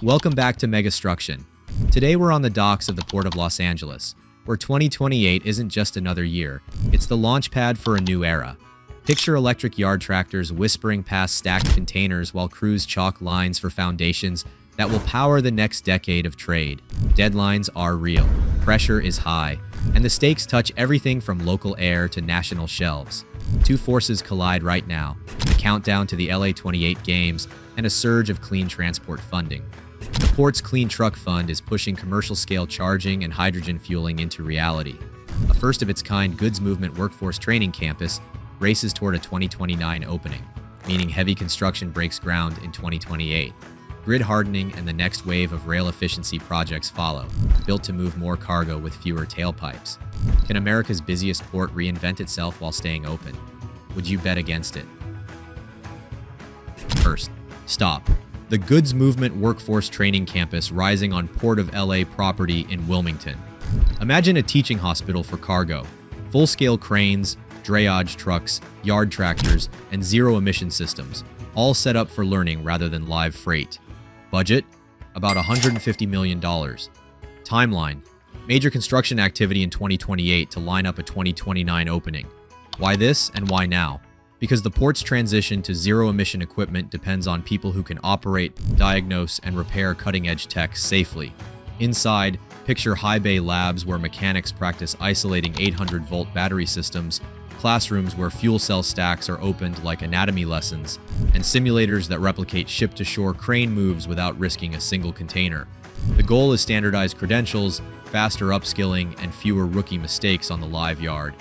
Welcome back to MegaStruction. Today we're on the docks of the Port of Los Angeles, where 2028 isn't just another year, it's the launch pad for a new era. Picture electric yard tractors whispering past stacked containers while crews chalk lines for foundations that will power the next decade of trade. Deadlines are real, pressure is high, and the stakes touch everything from local air to national shelves. Two forces collide right now, the countdown to the LA28 Games and a surge of clean transport funding. The port's Clean Truck Fund is pushing commercial-scale charging and hydrogen fueling into reality. A first-of-its-kind goods movement workforce training campus races toward a 2029 opening, meaning heavy construction breaks ground in 2028. Grid hardening and the next wave of rail efficiency projects follow, built to move more cargo with fewer tailpipes. Can America's busiest port reinvent itself while staying open? Would you bet against it? First, stop. The goods movement workforce training campus rising on Port of LA property in Wilmington. Imagine a teaching hospital for cargo. Full-scale cranes, drayage trucks, yard tractors, and zero-emission systems, all set up for learning rather than live freight. Budget? About $150 million. Timeline? Major construction activity in 2028 to line up a 2029 opening. Why this and why now? Because the port's transition to zero-emission equipment depends on people who can operate, diagnose, and repair cutting-edge tech safely. Inside, picture high bay labs where mechanics practice isolating 800-volt battery systems, classrooms where fuel cell stacks are opened like anatomy lessons, and simulators that replicate ship-to-shore crane moves without risking a single container. The goal is standardized credentials, faster upskilling, and fewer rookie mistakes on the live yard.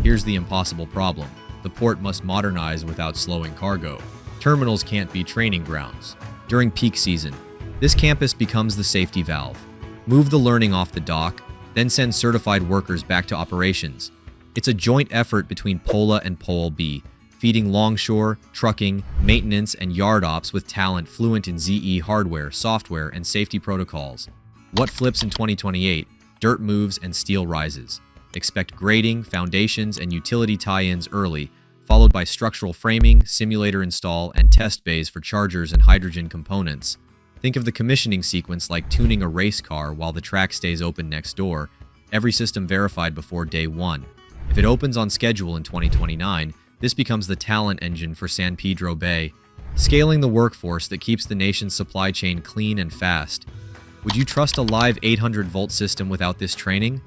Here's the impossible problem. The port must modernize without slowing cargo. Terminals can't be training grounds. During peak season, this campus becomes the safety valve. Move the learning off the dock, then send certified workers back to operations. It's a joint effort between POLA and POL-B, feeding longshore, trucking, maintenance, and yard ops with talent fluent in ZE hardware, software, and safety protocols. What flips in 2028? Dirt moves and steel rises. Expect grading, foundations, and utility tie-ins early, followed by structural framing, simulator install, and test bays for chargers and hydrogen components. Think of the commissioning sequence like tuning a race car while the track stays open next door, every system verified before day one. If it opens on schedule in 2029, this becomes the talent engine for San Pedro Bay, scaling the workforce that keeps the nation's supply chain clean and fast. Would you trust a live 800-volt system without this training?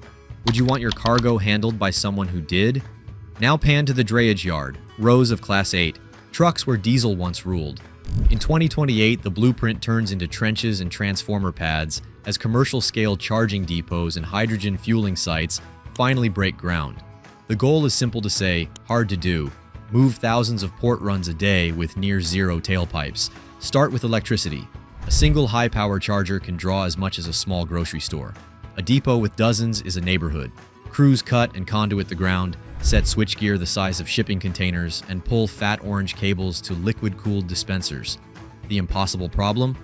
Would you want your cargo handled by someone who did? Now pan to the drayage yard, rows of Class 8, trucks where diesel once ruled. In 2028, the blueprint turns into trenches and transformer pads as commercial-scale charging depots and hydrogen fueling sites finally break ground. The goal is simple to say, hard to do. Move thousands of port runs a day with near-zero tailpipes. Start with electricity. A single high-power charger can draw as much as a small grocery store. A depot with dozens is a neighborhood. Crews cut and conduit the ground, set switchgear the size of shipping containers, and pull fat orange cables to liquid-cooled dispensers. The impossible problem?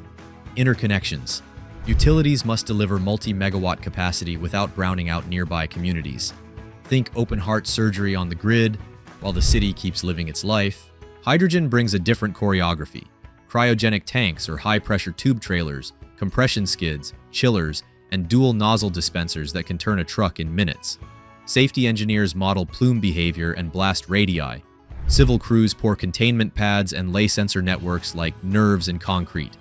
Interconnections. Utilities must deliver multi-megawatt capacity without browning out nearby communities. Think open-heart surgery on the grid, while the city keeps living its life. Hydrogen brings a different choreography. Cryogenic tanks or high-pressure tube trailers, compression skids, chillers, and dual nozzle dispensers that can turn a truck in minutes. Safety engineers model plume behavior and blast radii. Civil crews pour containment pads and lay sensor networks like nerves in concrete.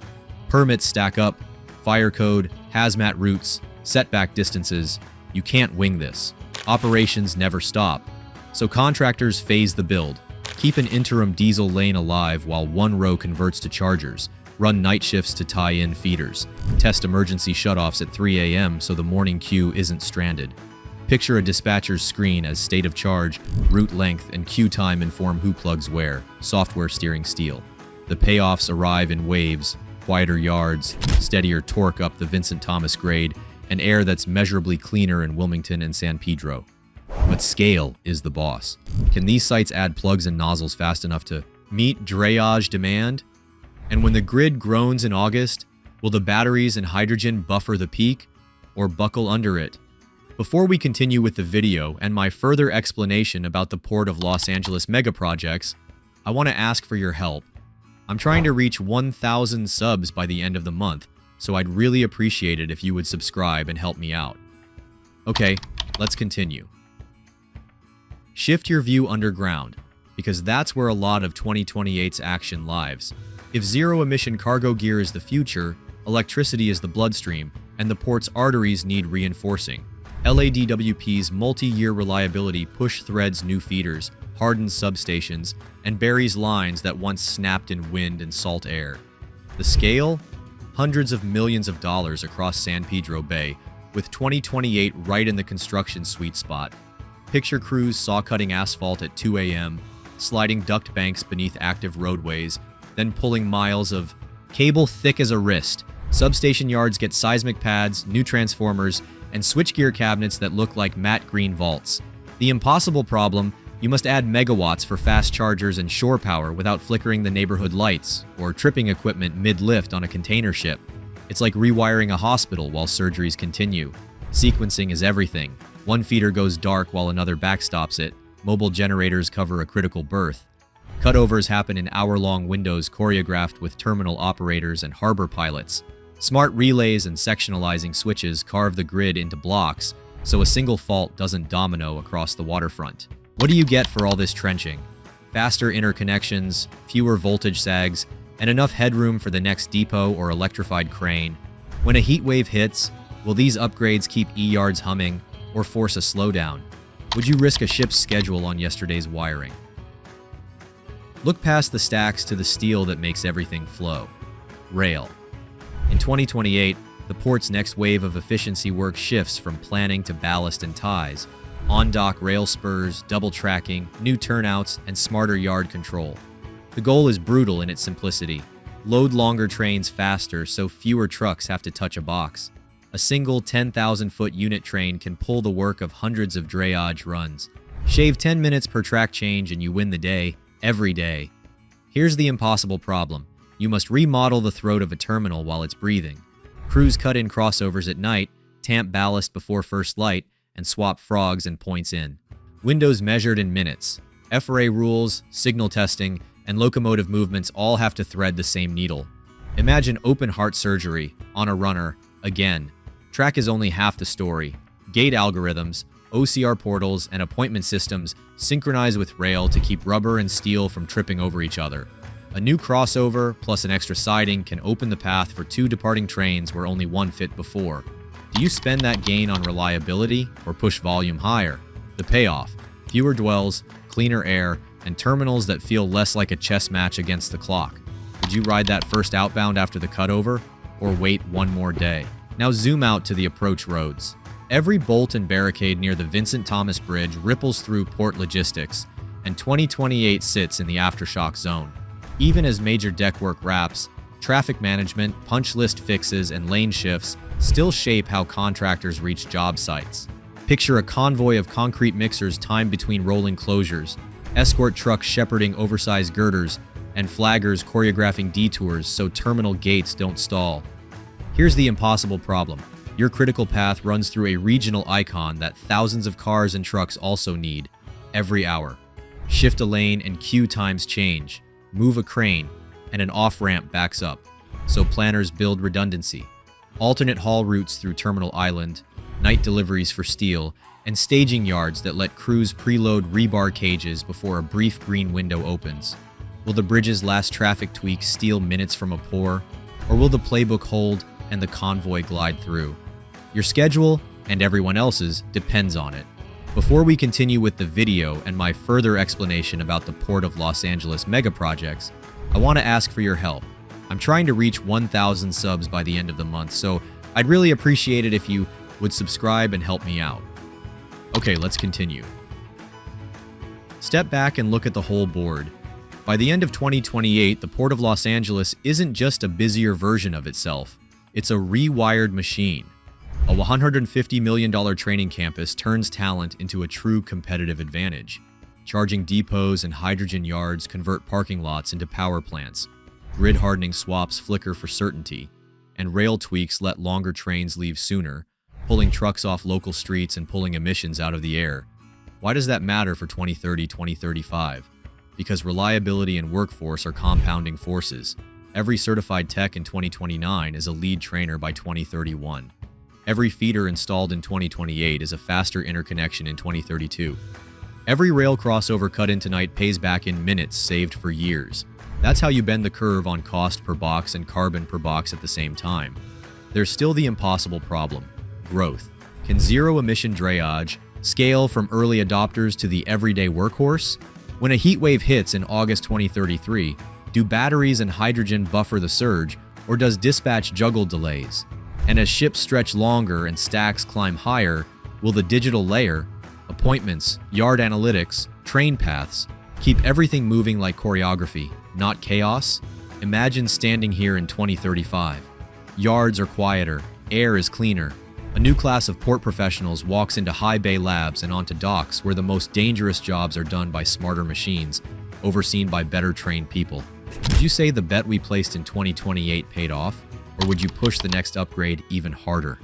Permits stack up, fire code, hazmat routes, setback distances. You can't wing this. Operations never stop. So contractors phase the build. Keep an interim diesel lane alive while one row converts to chargers. Run night shifts to tie in feeders. Test emergency shutoffs at 3 a.m. so the morning queue isn't stranded. Picture a dispatcher's screen as state of charge, route length, and queue time inform who plugs where, software steering steel. The payoffs arrive in waves, quieter yards, steadier torque up the Vincent Thomas grade, and air that's measurably cleaner in Wilmington and San Pedro. But scale is the boss. Can these sites add plugs and nozzles fast enough to meet drayage demand? And when the grid groans in August, will the batteries and hydrogen buffer the peak or buckle under it? Before we continue with the video and my further explanation about the Port of Los Angeles megaprojects, I want to ask for your help. I'm trying to reach 1,000 subs by the end of the month, so I'd really appreciate it if you would subscribe and help me out. Okay, let's continue. Shift your view underground, because that's where a lot of 2028's action lives. If zero-emission cargo gear is the future, electricity is the bloodstream, and the port's arteries need reinforcing. LADWP's multi-year reliability push-threads new feeders, hardens substations, and buries lines that once snapped in wind and salt air. The scale? Hundreds of millions of dollars across San Pedro Bay, with 2028 right in the construction sweet spot. Picture crews saw-cutting asphalt at 2 a.m., sliding duct banks beneath active roadways, then pulling miles of cable thick as a wrist. Substation yards get seismic pads, new transformers, and switchgear cabinets that look like matte green vaults. The impossible problem: you must add megawatts for fast chargers and shore power without flickering the neighborhood lights or tripping equipment mid-lift on a container ship. It's like rewiring a hospital while surgeries continue. Sequencing is everything. One feeder goes dark while another backstops it. Mobile generators cover a critical berth. Cutovers happen in hour-long windows choreographed with terminal operators and harbor pilots. Smart relays and sectionalizing switches carve the grid into blocks, so a single fault doesn't domino across the waterfront. What do you get for all this trenching? Faster interconnections, fewer voltage sags, and enough headroom for the next depot or electrified crane. When a heat wave hits, will these upgrades keep E-yards humming or force a slowdown? Would you risk a ship's schedule on yesterday's wiring? Look past the stacks to the steel that makes everything flow. Rail. In 2028, the port's next wave of efficiency work shifts from planning to ballast and ties. On-dock rail spurs, double tracking, new turnouts, and smarter yard control. The goal is brutal in its simplicity. Load longer trains faster so fewer trucks have to touch a box. A single 10,000-foot unit train can pull the work of hundreds of drayage runs. Shave 10 minutes per track change and you win the day, every day. Here's the impossible problem. You must remodel the throat of a terminal while it's breathing. Crews cut in crossovers at night, tamp ballast before first light, and swap frogs and points in. Windows measured in minutes. FRA rules, signal testing, and locomotive movements all have to thread the same needle. Imagine open heart surgery on a runner, again. Track is only half the story. Gate algorithms, OCR portals, and appointment systems synchronize with rail to keep rubber and steel from tripping over each other. A new crossover plus an extra siding can open the path for two departing trains where only one fit before. Do you spend that gain on reliability or push volume higher? The payoff: fewer dwells, cleaner air, and terminals that feel less like a chess match against the clock. Would you ride that first outbound after the cutover, or wait one more day? Now zoom out to the approach roads. Every bolt and barricade near the Vincent Thomas Bridge ripples through port logistics, and 2028 sits in the aftershock zone. Even as major deck work wraps, traffic management, punch list fixes, and lane shifts still shape how contractors reach job sites. Picture a convoy of concrete mixers timed between rolling closures, escort trucks shepherding oversized girders, and flaggers choreographing detours so terminal gates don't stall. Here's the impossible problem. Your critical path runs through a regional icon that thousands of cars and trucks also need, every hour. Shift a lane and queue times change. Move a crane, and an off-ramp backs up, so planners build redundancy. Alternate haul routes through Terminal Island, night deliveries for steel, and staging yards that let crews preload rebar cages before a brief green window opens. Will the bridge's last traffic tweak steal minutes from a pour, or will the playbook hold and the convoy glide through? Your schedule, and everyone else's, depends on it. Before we continue with the video and my further explanation about the Port of Los Angeles megaprojects, I want to ask for your help. I'm trying to reach 1,000 subs by the end of the month, so I'd really appreciate it if you would subscribe and help me out. Okay, let's continue. Step back and look at the whole board. By the end of 2028, the Port of Los Angeles isn't just a busier version of itself. It's a rewired machine. A $150 million training campus turns talent into a true competitive advantage. Charging depots and hydrogen yards convert parking lots into power plants. Grid hardening swaps flicker for certainty. And rail tweaks let longer trains leave sooner, pulling trucks off local streets and pulling emissions out of the air. Why does that matter for 2030, 2035? Because reliability and workforce are compounding forces. Every certified tech in 2029 is a lead trainer by 2031. Every feeder installed in 2028 is a faster interconnection in 2032. Every rail crossover cut in tonight pays back in minutes saved for years. That's how you bend the curve on cost per box and carbon per box at the same time. There's still the impossible problem: growth. Can zero-emission drayage scale from early adopters to the everyday workhorse? When a heat wave hits in August 2033, do batteries and hydrogen buffer the surge, or does dispatch juggle delays? And as ships stretch longer and stacks climb higher, will the digital layer, appointments, yard analytics, train paths, keep everything moving like choreography, not chaos? Imagine standing here in 2035. Yards are quieter, air is cleaner. A new class of port professionals walks into high bay labs and onto docks where the most dangerous jobs are done by smarter machines, overseen by better trained people. Would you say the bet we placed in 2028 paid off, or would you push the next upgrade even harder?